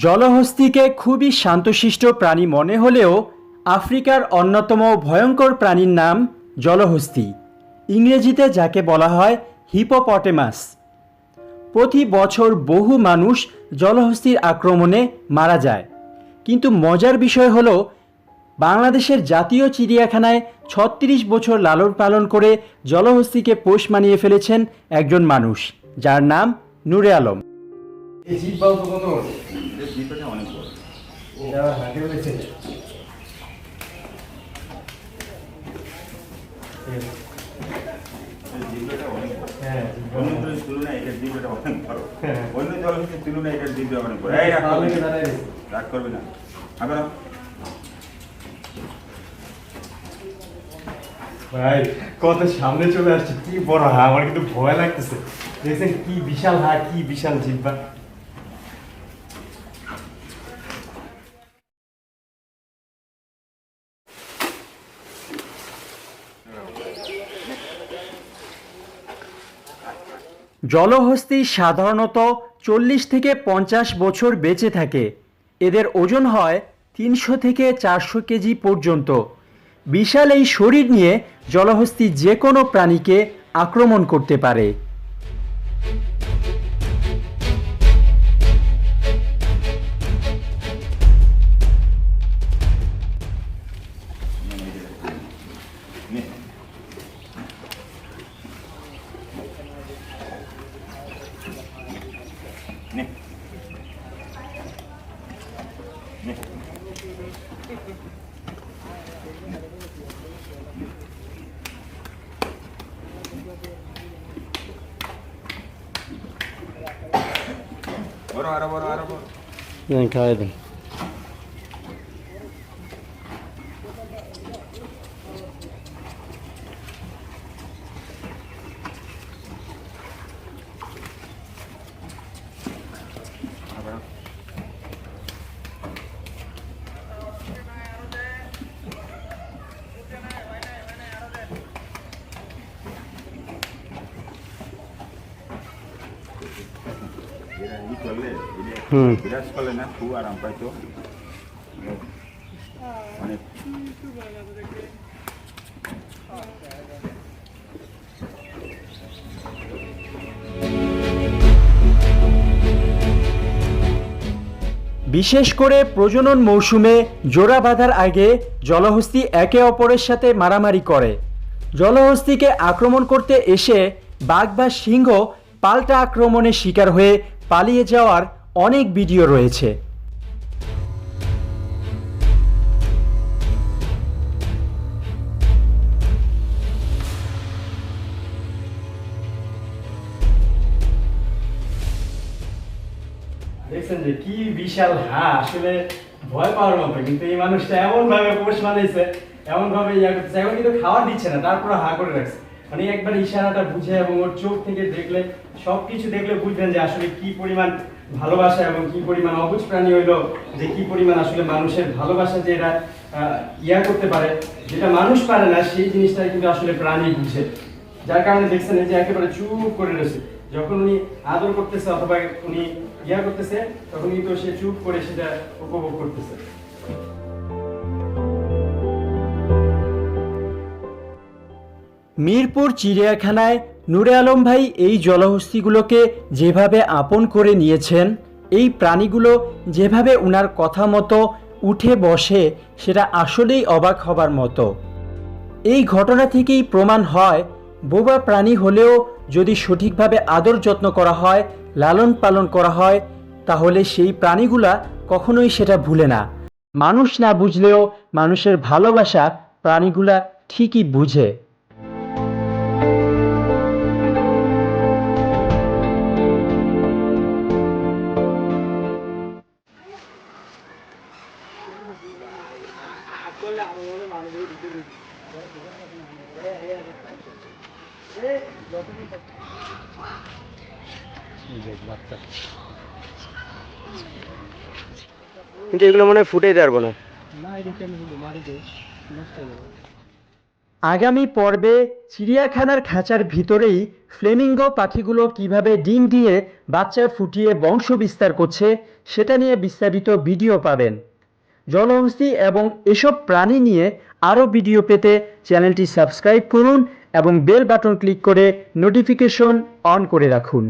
জলহস্তিকে খুবই শান্তশিষ্ট প্রাণী মনে হলেও আফ্রিকার অন্যতম ভয়ঙ্কর প্রাণীর নাম জলহস্তি, ইংরেজিতে যাকে বলা হয় হিপোপটেমাস। প্রতি বছর বহু মানুষ জলহস্তির আক্রমণে মারা যায়। কিন্তু মজার বিষয় হলো, বাংলাদেশের জাতীয় চিড়িয়াখানায় ৩৬ বছর লালন পালন করে জলহস্তিকে পোষ মানিয়ে ফেলেছেন একজন মানুষ, যার নাম নূরে আলম। ভাই কত সামনে চলে আসছে, কি বড় হা, আমার কিন্তু ভয় লাগতেছে। দেখছেন কি বিশাল হা, কি বিশাল জিহ্বা। জলহস্তি সাধারণত ৪০ থেকে ৫০ বছর বেঁচে থাকে। এদের ওজন হয় ৩০০ থেকে ৪০০ কেজি পর্যন্ত। বিশাল এই শরীর নিয়ে জলহস্তি যে কোনো প্রাণীকে আক্রমণ করতে পারে। খাওয়াই দেন। বিরাজ করলে না খুব আরাম পাইতো অনেক। বিশেষ করে প্রজনন মৌসুমে জোড়া বাঁধার আগে জলহস্তি একে অপরের সাথে মারামারি করে। জলহস্তিকে আক্রমণ করতে এসে বাঘ বা সিংহ পাল্টা আক্রমণের শিকার হয়ে পালিয়ে যাওয়ার অনেক ভিডিও রয়েছে। দেখছেন যে কি বিশাল হা, আসলে ভয় পাওয়ার মতো। কিন্তু এই মানুষটা এমন ভাবে পোষ মানাইছে, এমন ভাবে ইয়া করতেছে, এখন কিন্তু খাওয়ার দিচ্ছে না, তারপরে হা করে রাখছে। মানে একবার ইশারাটা বুঝে এবং ওর চোখ থেকে দেখলে, সবকিছু দেখলে বুঝবেন যে আসলে কি পরিমাণ ভালোবাসা এবং কি পরিমাণ অবুঝ প্রাণী হইলো, যে কি পরিমাণ আসলে মানুষের ভালোবাসা যে এরা ইয়া করতে পারে, যেটা মানুষ পারে না, সেই জিনিসটা কিন্তু আসলে প্রাণী বুঝে। যার কারণে দেখছেন যে একেবারে চুপ করে রয়েছে। যখন উনি আদর করতেছে অথবা উনি ইয়া করতেছে, তখন কিন্তু সে চুপ করে সেটা উপভোগ করতেছে। মিরপুর চিড়িয়াখানায় নূরে আলম ভাই এই জলহস্তিগুলোকে যেভাবে আপন করে নিয়েছেন, এই প্রাণীগুলো যেভাবে উনার কথা মতো উঠে বসে, সেটা আসলেই অবাক হবার মতো। এই ঘটনা থেকেই প্রমাণ হয়, বোবা প্রাণী হলেও যদি সঠিকভাবে আদর যত্ন করা হয়, লালন পালন করা হয়, তাহলে সেই প্রাণীগুলা কখনোই সেটা ভুলে না। মানুষ না বুঝলেও মানুষের ভালোবাসা প্রাণীগুলা ঠিকই বুঝে। কিন্তু এগুলো মনে হয় ফুটেই পারবো না। না, এটা কেন হলো? মাটিতে নষ্ট হয়ে যাবে। আগামী পর্বে চিড়িয়াখানার খাঁচার ভিতরেই ফ্লেমিঙ্গো পাখিগুলো কিভাবে ডিম দিয়ে বাচ্চা ফুটিয়ে বংশ বিস্তার করছে সেটা নিয়ে বিস্তারিত ভিডিও পাবেন। জলহস্তী এবং এসব প্রাণী নিয়ে আরও ভিডিও পেতে চ্যানেলটি সাবস্ক্রাইব করুন এবং বেল বাটন ক্লিক করে নোটিফিকেশন অন করে রাখুন।